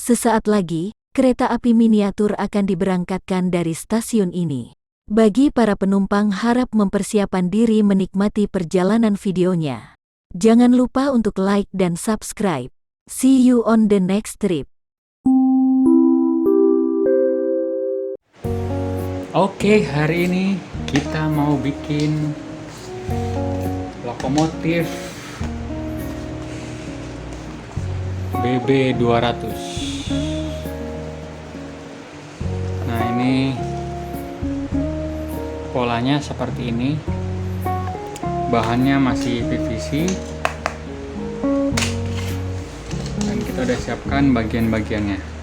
Sesaat lagi, kereta api miniatur akan diberangkatkan dari stasiun ini. Bagi para penumpang harap mempersiapkan diri menikmati perjalanan videonya. Jangan lupa untuk like dan subscribe. See you on the next trip. Oke, hari ini kita mau bikin lokomotif BB200. Nah, ini polanya seperti ini. Bahannya masih PVC. Dan kita udah siapkan bagian-bagiannya.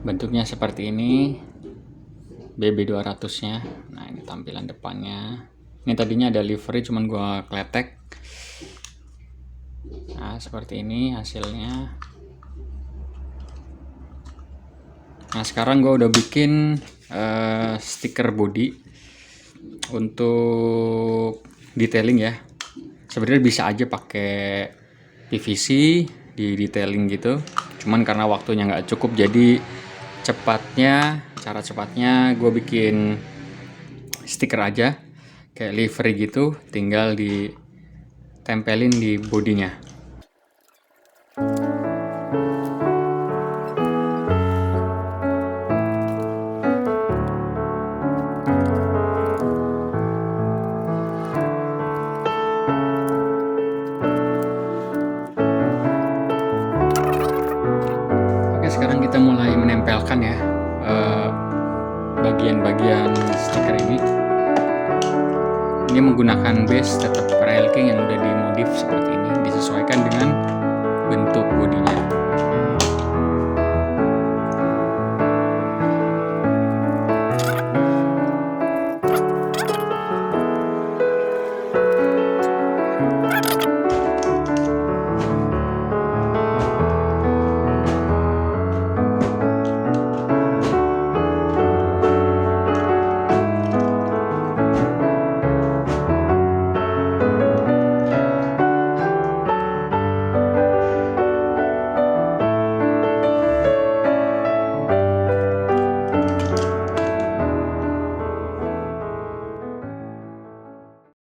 Bentuknya seperti ini, BB200 nya. Nah, ini tampilan depannya. Ini tadinya ada livery, cuman gua kletek. Nah, seperti ini hasilnya. Nah, sekarang gue udah bikin stiker body untuk detailing ya. Sebenarnya bisa aja pakai PVC di detailing gitu. Cuman karena waktunya nggak cukup, jadi cara cepatnya gue bikin stiker aja kayak livery gitu, tinggal ditempelin di bodinya. Sekarang kita mulai menempelkan ya bagian-bagian stiker ini. Ini menggunakan base tetap Railking yang udah dimodif seperti ini, disesuaikan dengan